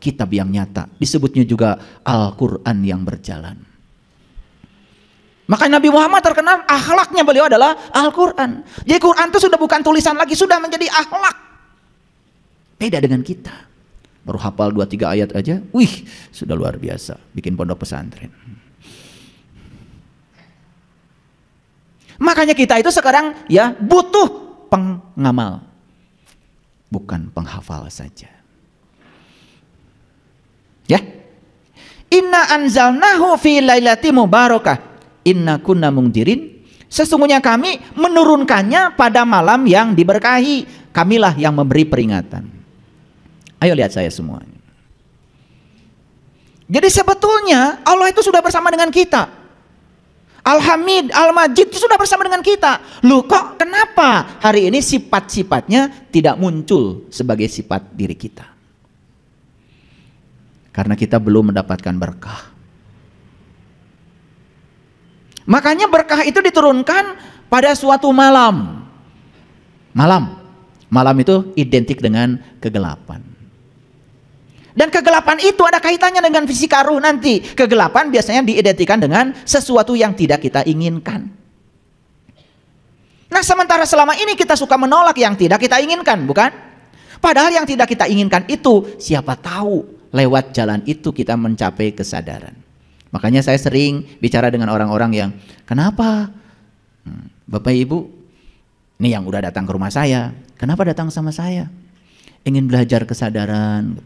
kitab yang nyata. Disebutnya juga Al-Quran yang berjalan. Maka Nabi Muhammad terkenal akhlaknya beliau adalah Al-Quran. Jadi Quran itu sudah bukan tulisan lagi, sudah menjadi akhlak. Beda dengan kita. Baru hafal 2-3 ayat aja, wih sudah luar biasa, bikin pondok pesantren. Makanya kita itu sekarang ya butuh pengamal, bukan penghafal saja. Ya. Inna anzalnahu fi lailati mubarakah. Inna kunna mungdirin. Sesungguhnya kami menurunkannya pada malam yang diberkahi. Kamilah yang memberi peringatan. Ayo lihat saya semuanya. Jadi sebetulnya Allah itu sudah bersama dengan kita. Al-Hamid, Al-Majid itu sudah bersama dengan kita. Loh kok kenapa hari ini sifat-sifatnya tidak muncul sebagai sifat diri kita? Karena kita belum mendapatkan berkah. Makanya berkah itu diturunkan pada suatu malam. Malam itu identik dengan kegelapan. Dan kegelapan itu ada kaitannya dengan fisika ruh nanti. Kegelapan biasanya diidentikan dengan sesuatu yang tidak kita inginkan. Nah sementara selama ini kita suka menolak yang tidak kita inginkan, bukan? Padahal yang tidak kita inginkan itu, siapa tahu lewat jalan itu kita mencapai kesadaran. Makanya saya sering bicara dengan orang-orang yang, kenapa Bapak Ibu, ini yang udah datang ke rumah saya, kenapa datang sama saya? Ingin belajar kesadaran.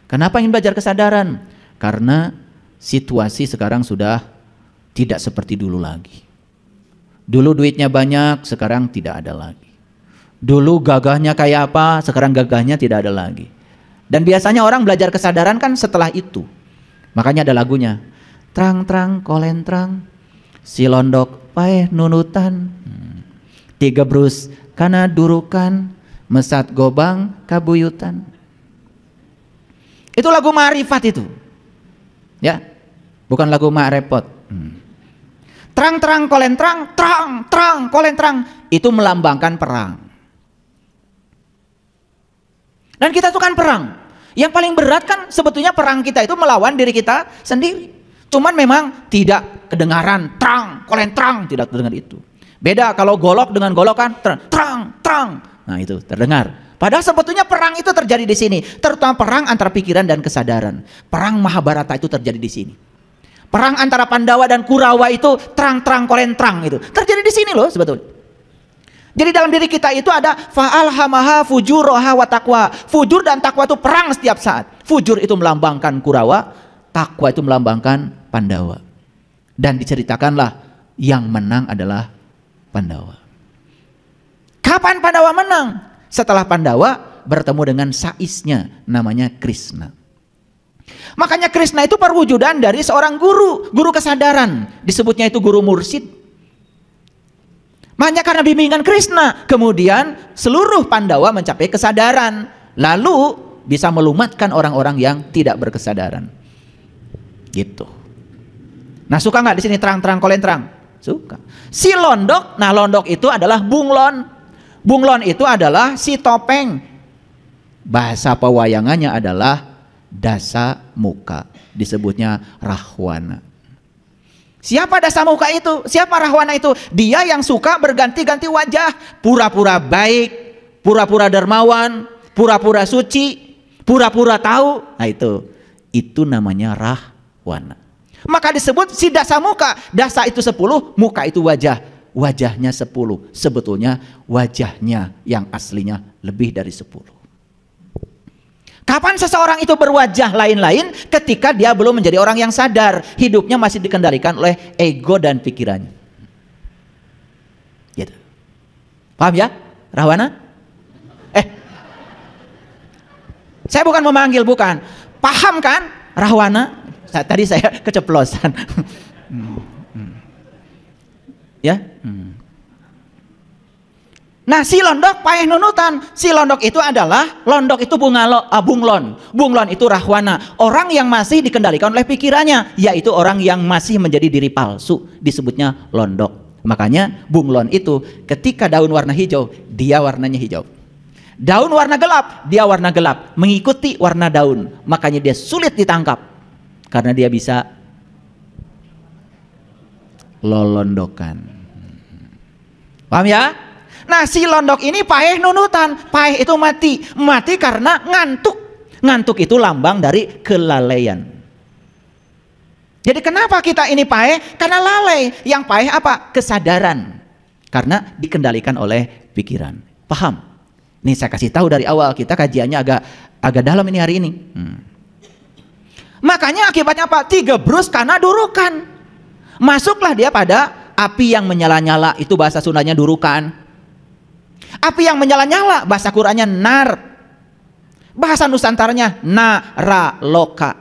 Kenapa ingin belajar kesadaran? Karena situasi sekarang sudah tidak seperti dulu lagi. Dulu duitnya banyak, sekarang tidak ada lagi. Dulu gagahnya kayak apa, sekarang gagahnya tidak ada lagi. Dan biasanya orang belajar kesadaran kan setelah itu. Makanya ada lagunya. Trang-trang kolentrang, si londok paeh nunutan, tiga brus kana durukan, mesat gobang kabuyutan. Itu lagu ma'rifat itu. Ya. Bukan lagu ma'repot. Terang-terang kolentrang, terang kolentrang, itu melambangkan perang. Dan kita itu kan perang. Yang paling berat kan sebetulnya perang kita itu melawan diri kita sendiri. Cuman memang tidak kedengaran terang, kolentrang, tidak terdengar itu. Beda kalau golok dengan golok kan terang. Nah, itu terdengar. Padahal sebetulnya perang itu terjadi di sini, terutama perang antara pikiran dan kesadaran. Perang Mahabharata itu terjadi di sini. Perang antara Pandawa dan Kurawa itu terang-terang kolentrang itu terjadi di sini loh sebetulnya. Jadi dalam diri kita itu ada fa'alhamaha fujuroha wa taqwa. Fujur dan takwa itu perang setiap saat. Fujur itu melambangkan Kurawa, takwa itu melambangkan Pandawa. Dan diceritakanlah yang menang adalah Pandawa. Kapan Pandawa menang? Setelah Pandawa bertemu dengan saisnya namanya Krishna. Makanya Krishna itu perwujudan dari seorang guru kesadaran. Disebutnya itu guru mursyid. Makanya karena bimbingan Krishna, kemudian seluruh Pandawa mencapai kesadaran. Lalu bisa melumatkan orang-orang yang tidak berkesadaran. Gitu. Nah suka nggak di sini terang-terang kolentrang? Suka. Si londok, nah londok itu adalah bunglon. Bunglon itu adalah si topeng. Bahasa pewayangannya adalah dasa muka. Disebutnya Rahwana. Siapa dasa muka itu? Siapa Rahwana itu? Dia yang suka berganti-ganti wajah. Pura-pura baik, pura-pura dermawan, pura-pura suci, pura-pura tahu. Nah itu namanya Rahwana. Maka disebut si dasa muka. Dasa itu 10, muka itu wajah. Wajahnya 10, sebetulnya wajahnya yang aslinya lebih dari 10. Kapan seseorang itu berwajah lain-lain? Ketika dia belum menjadi orang yang sadar, hidupnya masih dikendalikan oleh ego dan pikirannya. Gitu. Paham ya, Rahwana? Saya bukan memanggil, bukan. Paham kan, Rahwana? Tadi saya keceplosan. Ya. Nah si londok paeh nunutan. Si londok itu adalah, londok itu bunglon. Bunglon itu Rahwana. Orang yang masih dikendalikan oleh pikirannya, yaitu orang yang masih menjadi diri palsu, disebutnya londok. Makanya bunglon itu ketika daun warna hijau, dia warnanya hijau. Daun warna gelap, dia warna gelap, mengikuti warna daun. Makanya dia sulit ditangkap. Karena dia bisa lolondokan. Paham ya? Nah, si londok ini paeh nunutan. Paeh itu mati. Mati karena ngantuk. Ngantuk itu lambang dari kelalaian. Jadi kenapa kita ini paeh? Karena lalai. Yang paeh apa? Kesadaran. Karena dikendalikan oleh pikiran. Paham? Ini saya kasih tahu dari awal. Kita kajiannya agak dalam ini hari ini. Makanya akibatnya apa? Digebrus karena durukan. Masuklah dia pada api yang menyala-nyala. Itu bahasa Sundanya durukan. Api yang menyala-nyala. Bahasa Qurannya nar. Bahasa Nusantaranya naraloka.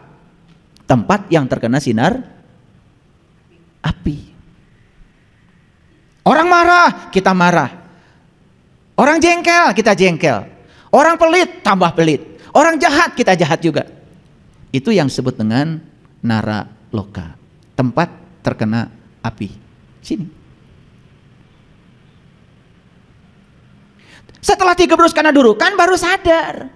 Tempat yang terkena sinar api. Orang marah, kita marah. Orang jengkel, kita jengkel. Orang pelit, tambah pelit. Orang jahat, kita jahat juga. Itu yang disebut dengan naraloka. Tempat terkena api. Sini. Setelah digebrus karena durukan, baru sadar.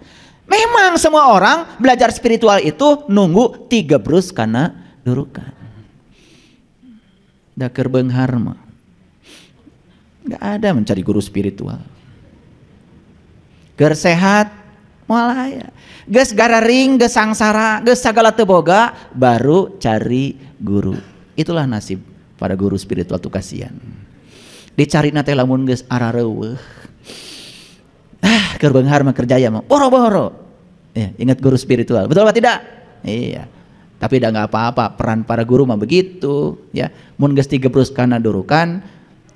Memang semua orang belajar spiritual itu nunggu digebrus karena durukan. Dakar benghar mah. Gak ada mencari guru spiritual. Ger sehat malaya. Geus gararing, geus sangsara, geus sagala teu boga, baru cari guru. Itulah nasib para guru spiritual tuh kasihan. Dicari nate lamun geus arareueuh. Keur beunghar mah kerjaya mah boro-boro. Ya, ingat guru spiritual. Betul apa tidak? Iya. Tapi dah nggak apa-apa, peran para guru mah begitu, ya. Mun geus digebrus kana durukan,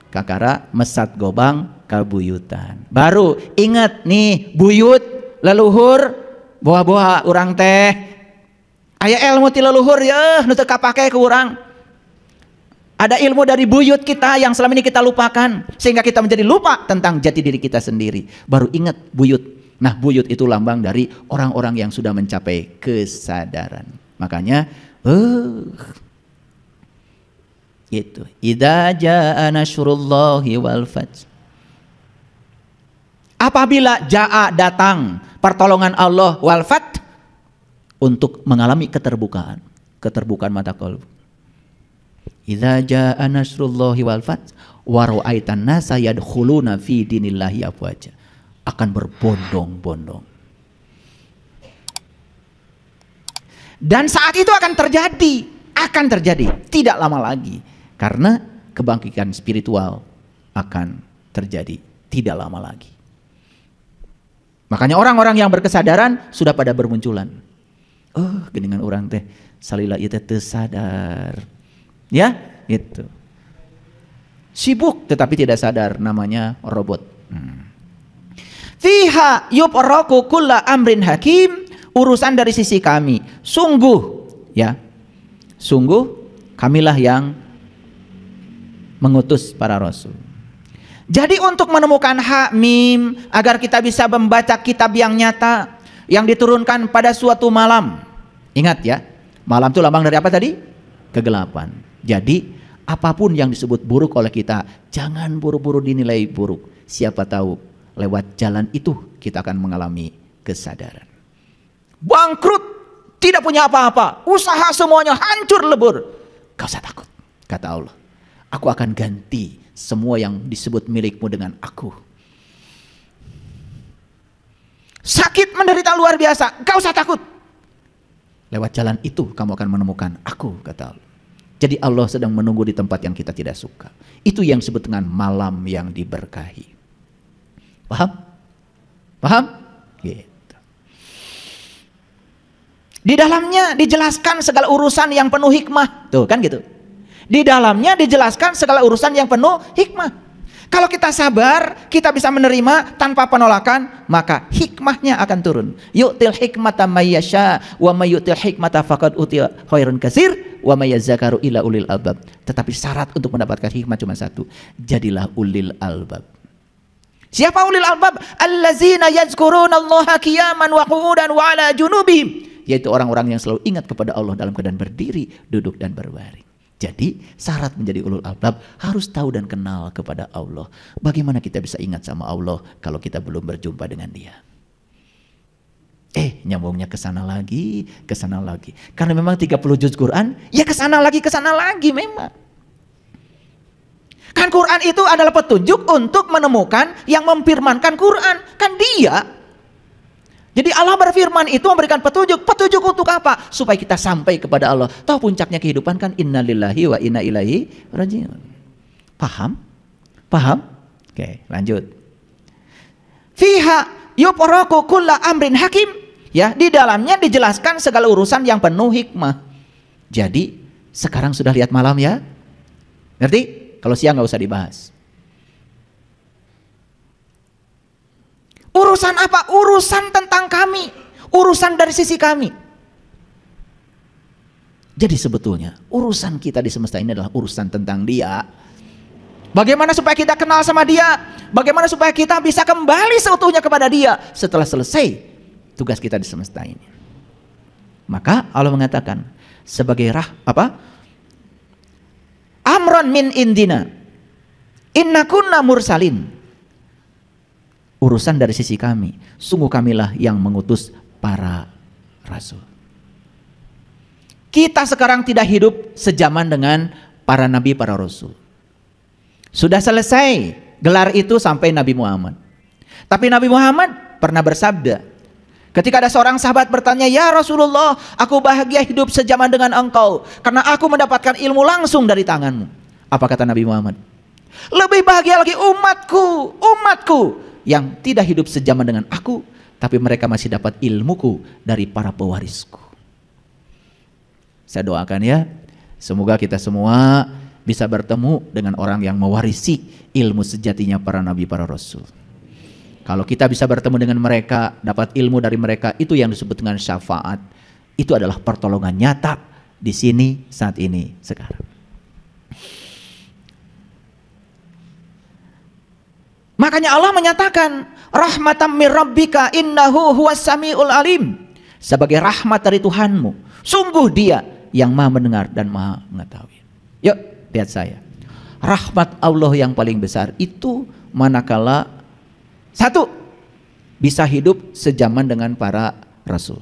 kakara mesat gobang kabuyutan. Baru ingat nih, buyut leluhur boha-boha urang teh. Aya ilmu ti leluhur ya, nu teu kapake ku urang. Ada ilmu dari buyut kita yang selama ini kita lupakan. Sehingga kita menjadi lupa tentang jati diri kita sendiri. Baru ingat buyut. Nah, buyut itu lambang dari orang-orang yang sudah mencapai kesadaran. Makanya, gitu. Idza jaa nasrullahi wal fath. Apabila jaa datang pertolongan Allah wal fath, untuk mengalami keterbukaan. Keterbukaan mata qalbu. Idza jaa nasrullahi wal fath wa ra'aitan nasa yadkhuluna fi dinillahi afwaja, akan berbondong-bondong. Dan saat itu akan terjadi tidak lama lagi, karena kebangkitan spiritual akan terjadi tidak lama lagi. Makanya orang-orang yang berkesadaran sudah pada bermunculan. Oh, geningan orang teh salila ieu teh teu sadar. Ya, itu. Sibuk tetapi tidak sadar, namanya robot. Fiha yubraku kulla amrin hakim, urusan dari sisi kami. Sungguh, ya. Sungguh kamilah yang mengutus para rasul. Jadi untuk menemukan hak mim, agar kita bisa membaca kitab yang nyata yang diturunkan pada suatu malam. Ingat ya, malam itu lambang dari apa tadi? Kegelapan. Jadi apapun yang disebut buruk oleh kita, jangan buru-buru dinilai buruk. Siapa tahu lewat jalan itu kita akan mengalami kesadaran. Bangkrut, tidak punya apa-apa, usaha semuanya hancur lebur. Gak usah takut, kata Allah. Aku akan ganti semua yang disebut milikmu dengan aku. Sakit menderita luar biasa, gak usah takut. Lewat jalan itu kamu akan menemukan aku, kata Allah. Jadi Allah sedang menunggu di tempat yang kita tidak suka. Itu yang disebut dengan malam yang diberkahi. Paham? Paham? Gitu. Di dalamnya dijelaskan segala urusan yang penuh hikmah. Tuh kan gitu. Di dalamnya dijelaskan segala urusan yang penuh hikmah. Kalau kita sabar, kita bisa menerima tanpa penolakan, maka hikmahnya akan turun. Yu'til hikmata may yasha wa may yu'til hikmata faqad utiya khairun katsir wa may yazakaru illa ulil albab. Tetapi syarat untuk mendapatkan hikmah cuma satu, jadilah ulil albab. Siapa ulil albab? Allazina yazkurunallaha qiyaman wa qu'udan wa ala junubihim. Yaitu orang-orang yang selalu ingat kepada Allah dalam keadaan berdiri, duduk dan berbaring. Jadi syarat menjadi ulul albab harus tahu dan kenal kepada Allah. Bagaimana kita bisa ingat sama Allah kalau kita belum berjumpa dengan Dia? Nyambungnya ke sana lagi, ke sana lagi. Karena memang 30 juz Quran, ya ke sana lagi memang. Kan Quran itu adalah petunjuk untuk menemukan yang memfirmankan Quran. Kan Dia. Jadi Allah berfirman itu memberikan petunjuk. Petunjuk untuk apa? Supaya kita sampai kepada Allah. Tahu puncaknya kehidupan kan innalillahi wa inna ilaihi raji'un. Paham? Paham? Oke, lanjut. Fiha yufraqu kullu amrin hakim. Ya, di dalamnya dijelaskan segala urusan yang penuh hikmah. Jadi, sekarang sudah lihat malam ya? Ngerti? Kalau siang nggak usah dibahas. Urusan apa? Urusan tentang kami. Urusan dari sisi kami. Jadi sebetulnya urusan kita di semesta ini adalah urusan tentang Dia. Bagaimana supaya kita kenal sama Dia? Bagaimana supaya kita bisa kembali seutuhnya kepada Dia setelah selesai tugas kita di semesta ini. Maka Allah mengatakan sebagai amron min indina inna kunna mursalin. Urusan dari sisi kami, sungguh kamilah yang mengutus para rasul. Kita sekarang tidak hidup sejaman dengan para nabi, para rasul. Sudah selesai gelar itu sampai Nabi Muhammad. Tapi Nabi Muhammad pernah bersabda, ketika ada seorang sahabat bertanya, "Ya Rasulullah, aku bahagia hidup sejaman dengan engkau karena aku mendapatkan ilmu langsung dari tanganmu." Apa kata Nabi Muhammad? "Lebih bahagia lagi umatku yang tidak hidup sejaman dengan aku, tapi mereka masih dapat ilmuku dari para pewarisku." Saya doakan ya, semoga kita semua bisa bertemu dengan orang yang mewarisi ilmu sejatinya para nabi, para rasul. Kalau kita bisa bertemu dengan mereka, dapat ilmu dari mereka, itu yang disebut dengan syafaat. Itu adalah pertolongan nyata di sini, saat ini, sekarang. Makanya Allah menyatakan rahmatan mir rabbika innahu huwas samiul alim. Sebagai rahmat dari Tuhanmu, sungguh Dia yang Maha mendengar dan Maha mengetahui. Yuk, lihat saya. Rahmat Allah yang paling besar itu manakala satu, bisa hidup sejaman dengan para rasul.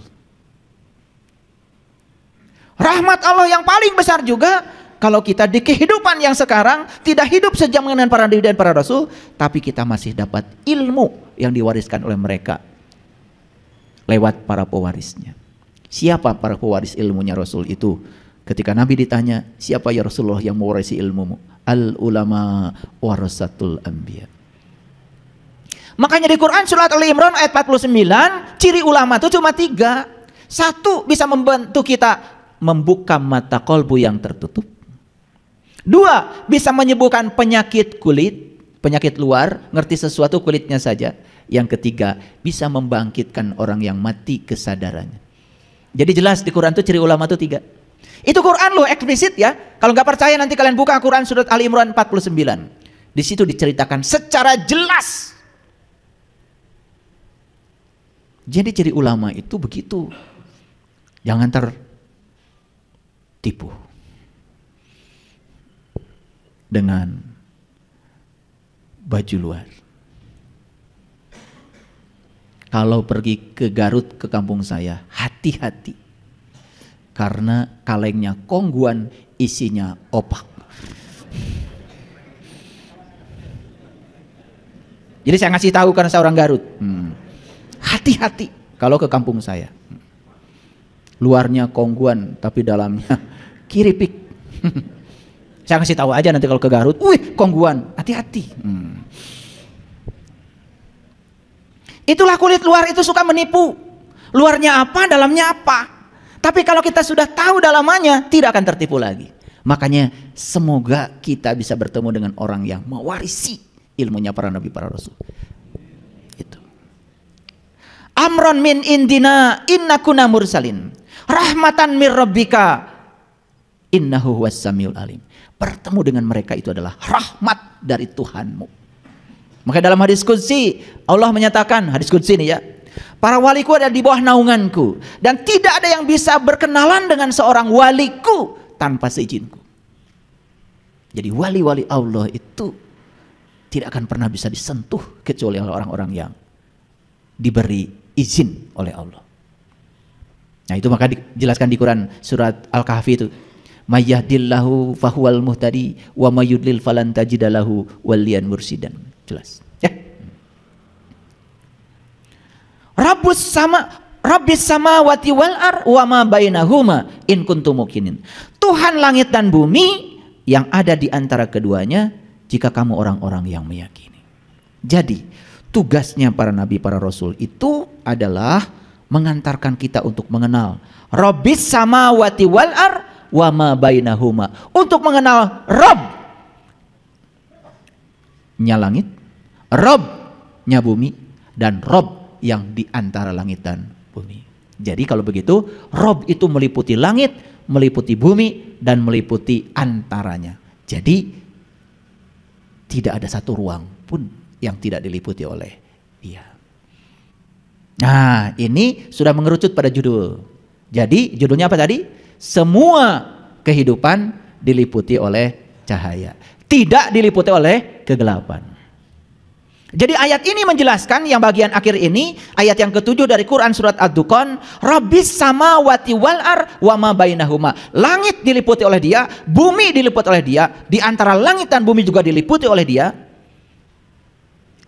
Rahmat Allah yang paling besar juga kalau kita di kehidupan yang sekarang tidak hidup sejaman dengan para nabi dan para rasul, tapi kita masih dapat ilmu yang diwariskan oleh mereka lewat para pewarisnya. Siapa para pewaris ilmunya Rasul itu? Ketika Nabi ditanya, siapa ya Rasulullah yang mewarisi ilmumu? Al ulama warasatul anbiya. Makanya di Quran surat Al-Imran ayat 49, ciri ulama itu cuma 3. Satu, bisa membantu kita membuka mata kolbu yang tertutup. 2, bisa menyembuhkan penyakit kulit, penyakit luar, ngerti sesuatu kulitnya saja. Yang 3, bisa membangkitkan orang yang mati kesadarannya. Jadi jelas di Quran itu ciri ulama itu 3. Itu Quran loh, eksplisit ya. Kalau nggak percaya nanti kalian buka Quran surat Ali Imran 49. Di situ diceritakan secara jelas. Jadi ciri ulama itu begitu. Jangan tertipu dengan baju luar. Kalau pergi ke Garut, ke kampung saya, hati-hati. Karena kalengnya kongguan, isinya opak. Jadi saya ngasih tahu karena saya orang Garut. Hati-hati kalau ke kampung saya. Luarnya kongguan, tapi dalamnya kiripik. Saya ngasih tahu aja nanti kalau ke Garut, wih kongguan, hati-hati. Itulah kulit luar itu suka menipu. Luarnya apa, dalamnya apa. Tapi kalau kita sudah tahu dalamannya, tidak akan tertipu lagi. Makanya semoga kita bisa bertemu dengan orang yang mewarisi ilmunya para nabi, para rasul. Itu. Amron min indina inna kunna mursalin. Rahmatan mir rabbika innahu huwas samiul alim. Bertemu dengan mereka itu adalah rahmat dari Tuhanmu. Maka dalam hadis qudsi Allah menyatakan, hadis qudsi ini ya, para waliku ada di bawah naunganku dan tidak ada yang bisa berkenalan dengan seorang waliku tanpa seizinku. Jadi wali-wali Allah itu tidak akan pernah bisa disentuh kecuali oleh orang-orang yang diberi izin oleh Allah. Nah itu maka dijelaskan di Quran surat Al-Kahfi itu, may yahdillahu fahuwal muhtadi wa may yudlil falan tajidalahu waliyan mursidan. Jelas ya. Rabbis samawati wal ar wa ma bainahuma in kuntum muqinin. Tuhan langit dan bumi yang ada di antara keduanya jika kamu orang-orang yang meyakini. Jadi tugasnya para nabi, para rasul itu adalah mengantarkan kita untuk mengenal Rabbis samawati wal ar wa ma bainahuma, untuk mengenal Rabb-nya langit, Rabb-nya bumi, dan Rabb yang di antara langit dan bumi. Jadi kalau begitu, Rabb itu meliputi langit, meliputi bumi, dan meliputi antaranya. Jadi tidak ada satu ruang pun yang tidak diliputi oleh Dia. Nah, ini sudah mengerucut pada judul. Jadi judulnya apa tadi? Semua kehidupan diliputi oleh cahaya, tidak diliputi oleh kegelapan. Jadi ayat ini menjelaskan yang bagian akhir ini, ayat yang ke-7 dari Quran surat Ad-Dukhan, Rabbis samawati wal ar wa ma bainahuma. Langit diliputi oleh Dia, bumi diliputi oleh Dia, di antara langit dan bumi juga diliputi oleh Dia.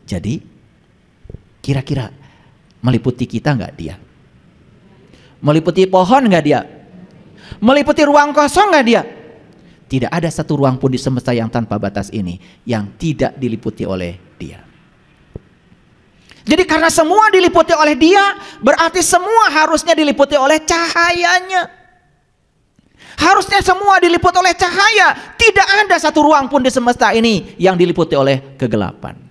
Jadi kira-kira meliputi kita enggak Dia? Meliputi pohon enggak Dia? Meliputi ruang kosong enggak Dia? Tidak ada satu ruang pun di semesta yang tanpa batas ini yang tidak diliputi oleh Dia. Jadi karena semua diliputi oleh Dia, berarti semua harusnya diliputi oleh cahayanya. Harusnya semua diliputi oleh cahaya. Tidak ada satu ruang pun di semesta ini yang diliputi oleh kegelapan.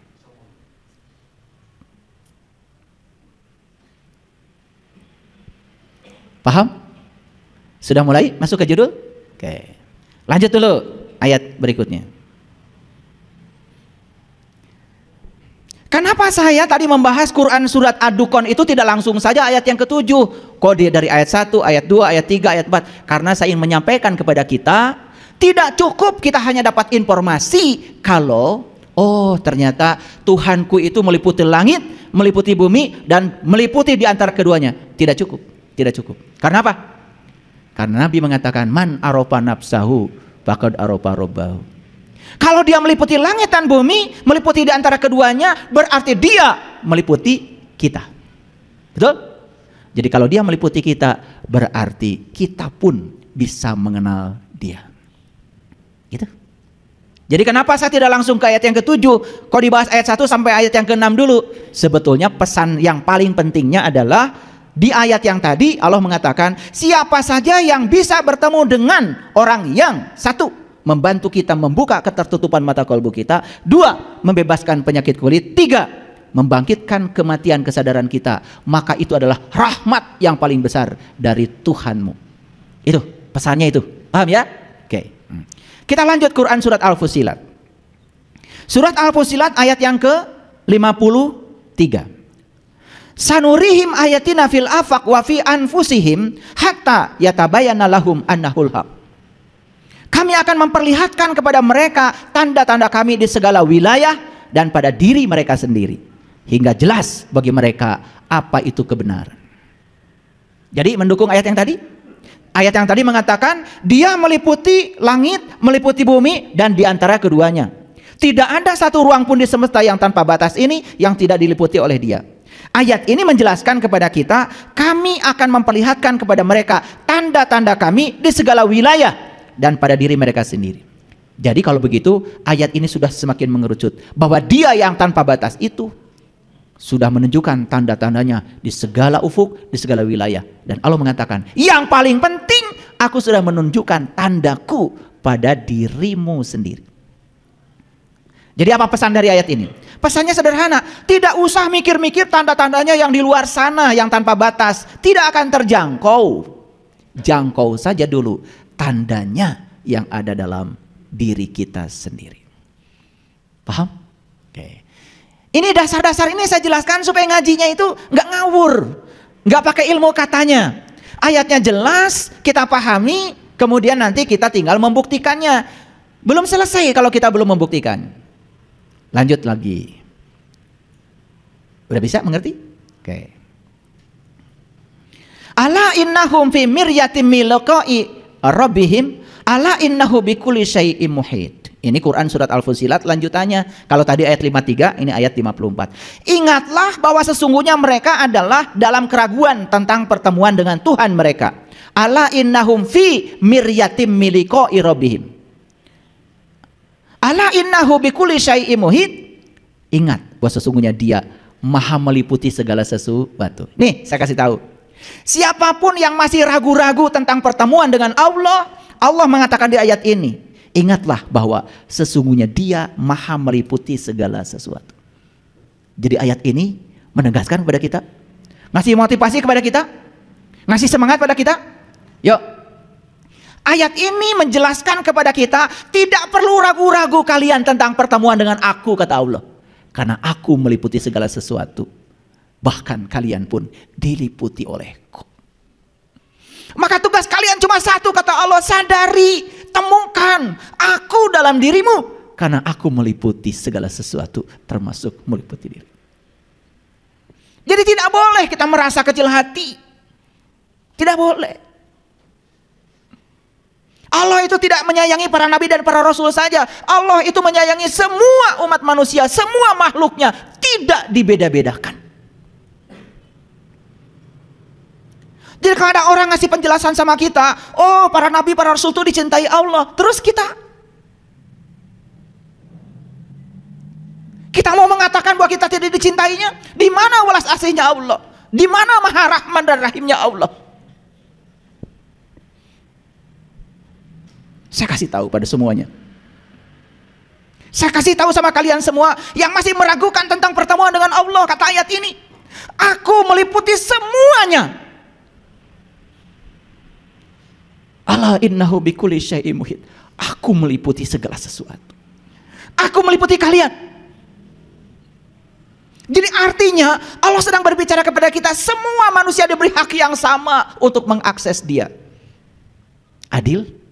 Paham? Sudah mulai masuk ke judul? Oke. Lanjut dulu ayat berikutnya. Kenapa saya tadi membahas Quran surat Ad-Dukhan itu tidak langsung saja ayat yang ke-7? Kok dia dari ayat 1, ayat 2, ayat 3, ayat 4? Karena saya ingin menyampaikan kepada kita, tidak cukup kita hanya dapat informasi kalau ternyata Tuhanku itu meliputi langit, meliputi bumi, dan meliputi di antara keduanya. Tidak cukup, tidak cukup. Karena apa? Karena Nabi mengatakan, man arofa nafsahu faqad arofa robbahu. Kalau Dia meliputi langit dan bumi, meliputi di antara keduanya, berarti Dia meliputi kita. Betul? Jadi kalau Dia meliputi kita, berarti kita pun bisa mengenal Dia. Gitu. Jadi kenapa saya tidak langsung ke ayat yang ke-7? Kok dibahas ayat 1 sampai ayat yang ke-6 dulu? Sebetulnya pesan yang paling pentingnya adalah di ayat yang tadi Allah mengatakan, siapa saja yang bisa bertemu dengan orang yang satu, membantu kita membuka ketertutupan mata kalbu kita, 2, membebaskan penyakit kulit, 3, membangkitkan kematian kesadaran kita, maka itu adalah rahmat yang paling besar dari Tuhanmu. Itu pesannya itu. Paham ya? Oke. Kita lanjut Quran surat Al-Fussilat. Surat Al-Fussilat ayat yang ke-53. Sanurihim ayatina fil afaq wa fi anfusihim hatta yatabayyana lahum annahul haq. Kami akan memperlihatkan kepada mereka tanda-tanda kami di segala wilayah dan pada diri mereka sendiri, hingga jelas bagi mereka apa itu kebenaran. Jadi mendukung ayat yang tadi. Ayat yang tadi mengatakan Dia meliputi langit, meliputi bumi, dan di antara keduanya. Tidak ada satu ruang pun di semesta yang tanpa batas ini yang tidak diliputi oleh Dia. Ayat ini menjelaskan kepada kita, kami akan memperlihatkan kepada mereka tanda-tanda kami di segala wilayah dan pada diri mereka sendiri. Jadi kalau begitu ayat ini sudah semakin mengerucut bahwa Dia yang tanpa batas itu sudah menunjukkan tanda-tandanya di segala ufuk, di segala wilayah. Dan Allah mengatakan, yang paling penting, aku sudah menunjukkan tandaku pada dirimu sendiri. Jadi apa pesan dari ayat ini? Pesannya sederhana, tidak usah mikir-mikir tanda-tandanya yang di luar sana, yang tanpa batas, tidak akan terjangkau. Jangkau saja dulu tandanya yang ada dalam diri kita sendiri. Paham? Oke. Ini dasar-dasar ini saya jelaskan supaya ngajinya itu nggak ngawur, nggak pakai ilmu katanya. Ayatnya jelas, kita pahami, kemudian nanti kita tinggal membuktikannya. Belum selesai kalau kita belum membuktikan. Lanjut lagi. Udah bisa mengerti? Oke. Ala innahum fi miryatin min liqa'i rabbihim ala innahu bikulli syai'in muhit. Ini Quran surat Al-Fussilat lanjutannya. Kalau tadi ayat 53, ini ayat 54. Ingatlah bahwa sesungguhnya mereka adalah dalam keraguan tentang pertemuan dengan Tuhan mereka. Ala innahum fi miryatin min liqa'i rabbihim. Ala innahu bikulli syai'in muhit. Ingat bahwa sesungguhnya Dia Maha meliputi segala sesuatu. Nih, saya kasih tahu. Siapapun yang masih ragu-ragu tentang pertemuan dengan Allah, Allah mengatakan di ayat ini, ingatlah bahwa sesungguhnya Dia Maha meliputi segala sesuatu. Jadi ayat ini menegaskan kepada kita, ngasih motivasi kepada kita, ngasih semangat pada kita. Yuk. Ayat ini menjelaskan kepada kita, tidak perlu ragu-ragu kalian tentang pertemuan dengan aku, kata Allah. Karena aku meliputi segala sesuatu. Bahkan kalian pun diliputi olehku. Maka tugas kalian cuma satu, kata Allah. Sadari, temukan aku dalam dirimu. Karena aku meliputi segala sesuatu, termasuk meliputi diri. Jadi tidak boleh kita merasa kecil hati. Tidak boleh. Allah itu tidak menyayangi para nabi dan para rasul saja. Allah itu menyayangi semua umat manusia, semua makhluknya, tidak dibeda-bedakan. Jadi kalau ada orang ngasih penjelasan sama kita, oh para nabi, para rasul itu dicintai Allah, terus kita mau mengatakan bahwa kita tidak dicintainya, di mana welas asihnya Allah? Di mana Maha Rahman dan Rahimnya Allah? Saya kasih tahu pada semuanya. Saya kasih tahu sama kalian semua yang masih meragukan tentang pertemuan dengan Allah, kata ayat ini, aku meliputi semuanya. Ala innahu bikulli syai'in muhit. Aku meliputi segala sesuatu. Aku meliputi kalian. Jadi artinya Allah sedang berbicara kepada kita, semua manusia diberi hak yang sama untuk mengakses Dia. Adil?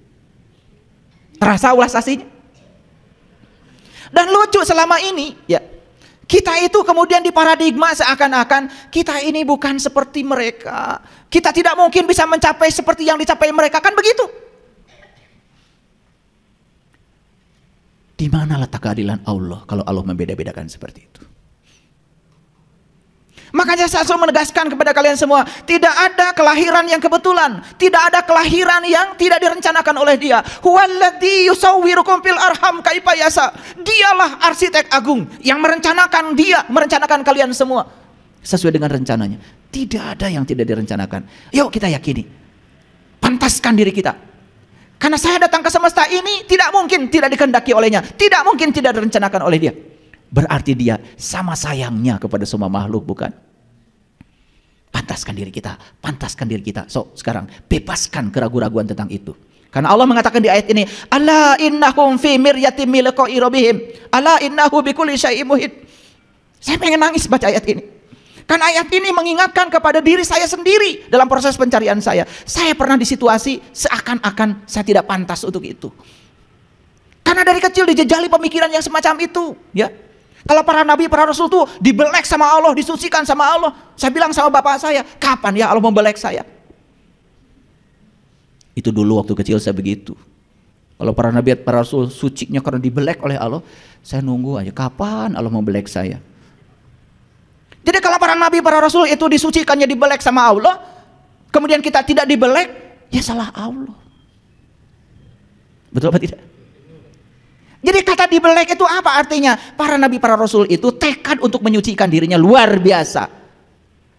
Terasa ulas asihnya? Dan lucu selama ini, ya, kita itu kemudian diparadigma seakan-akan kita ini bukan seperti mereka. Kita tidak mungkin bisa mencapai seperti yang dicapai mereka, kan begitu? Di mana letak keadilan Allah kalau Allah membeda-bedakan seperti itu? Makanya saya selalu menegaskan kepada kalian semua, tidak ada kelahiran yang kebetulan, tidak ada kelahiran yang tidak direncanakan oleh Dia. Huwallazi yusawwirukum fil arham kaifa yasha. Dialah arsitek agung yang merencanakan, Dia merencanakan kalian semua sesuai dengan rencananya. Tidak ada yang tidak direncanakan. Yuk kita yakini, pantaskan diri kita. Karena saya datang ke semesta ini tidak mungkin tidak dikehendaki olehnya, tidak mungkin tidak direncanakan oleh Dia. Berarti Dia sama sayangnya kepada semua makhluk, bukan? Pantaskan diri kita, pantaskan diri kita. So, sekarang bebaskan keraguan-raguan tentang itu. Karena Allah mengatakan di ayat ini, ala innahum fi miryatin min liqa'i rabbihim, ala innahu bikulli syai'in muhit. Saya pengen nangis baca ayat ini. Karena ayat ini mengingatkan kepada diri saya sendiri dalam proses pencarian saya. Saya pernah di situasi seakan-akan saya tidak pantas untuk itu. Karena dari kecil dijejali pemikiran yang semacam itu, ya. Kalau para nabi, para rasul tuh dibelek sama Allah, disucikan sama Allah. Saya bilang sama bapak saya, kapan ya Allah membelek saya? Itu dulu waktu kecil saya begitu. Kalau para nabi, para rasul sucinya karena dibelek oleh Allah, saya nunggu aja kapan Allah membelek saya. Jadi kalau para nabi, para rasul itu disucikannya, dibelek sama Allah, kemudian kita tidak dibelek, ya salah Allah. Betul apa tidak? Jadi kata dibelek itu apa artinya? Para nabi, para rasul itu tekad untuk menyucikan dirinya luar biasa.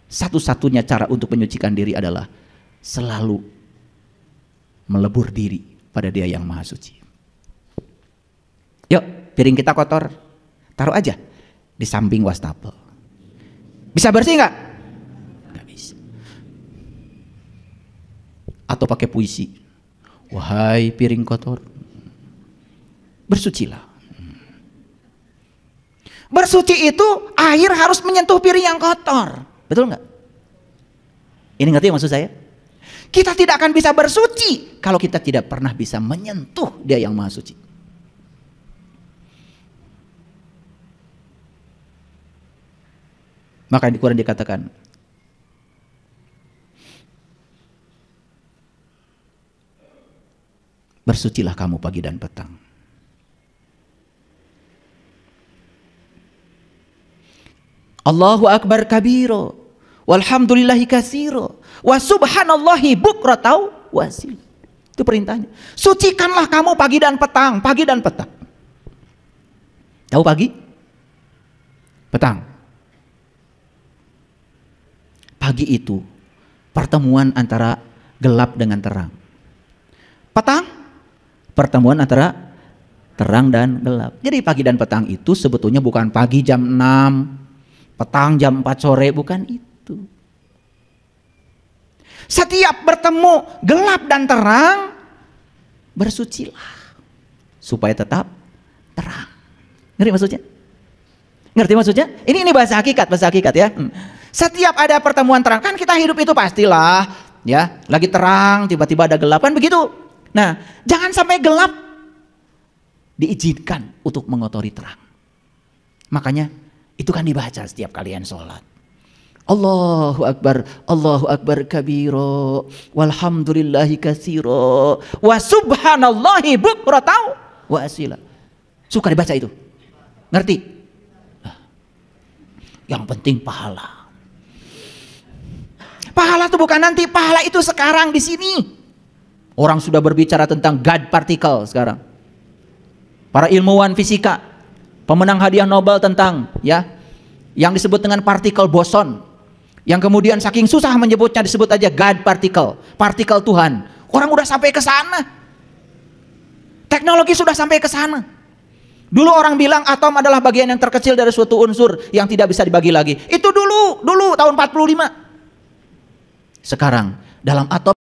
Satu-satunya cara untuk menyucikan diri adalah selalu melebur diri pada Dia yang Maha Suci. Yuk, piring kita kotor, taruh aja di samping wastafel. Bisa bersih nggak? Nggak bisa. Atau pakai puisi. Wahai piring kotor, bersucilah. Bersuci itu air harus menyentuh piring yang kotor. Betul nggak? Ini ngerti maksud saya? Kita tidak akan bisa bersuci kalau kita tidak pernah bisa menyentuh Dia yang Maha Suci. Maka di Quran dikatakan, bersucilah kamu pagi dan petang. Allahu akbar kabiro, walhamdulillahi katsiro, wa subhanallahi bukratan wasil. Itu perintahnya. Sucikanlah kamu pagi dan petang, pagi dan petang. Tahu pagi? Petang. Pagi itu pertemuan antara gelap dengan terang. Petang, pertemuan antara terang dan gelap. Jadi pagi dan petang itu sebetulnya bukan pagi jam 6, petang jam 4 sore, bukan itu. Setiap bertemu gelap dan terang, bersucilah supaya tetap terang. Ngerti maksudnya? Ngerti maksudnya? Ini bahasa hakikat ya. Setiap ada pertemuan terang, kan kita hidup itu pastilah ya, lagi terang tiba-tiba ada gelap, kan begitu. Nah, jangan sampai gelap diizinkan untuk mengotori terang. Makanya itu kan dibaca setiap kalian sholat. Allahu akbar kabiro, walhamdulillahi katsiro, wa subhanallahi bukratan wa asila. Suka dibaca itu. Ngerti? Yang penting pahala. Pahala itu bukan nanti, pahala itu sekarang di sini. Orang sudah berbicara tentang God particle sekarang. Para ilmuwan fisika, pemenang hadiah Nobel tentang ya, yang disebut dengan partikel boson, yang kemudian saking susah menyebutnya disebut aja God particle, partikel Tuhan. Orang udah sampai ke sana. Teknologi sudah sampai ke sana. Dulu orang bilang atom adalah bagian yang terkecil dari suatu unsur yang tidak bisa dibagi lagi. Itu dulu tahun 45. Sekarang dalam atom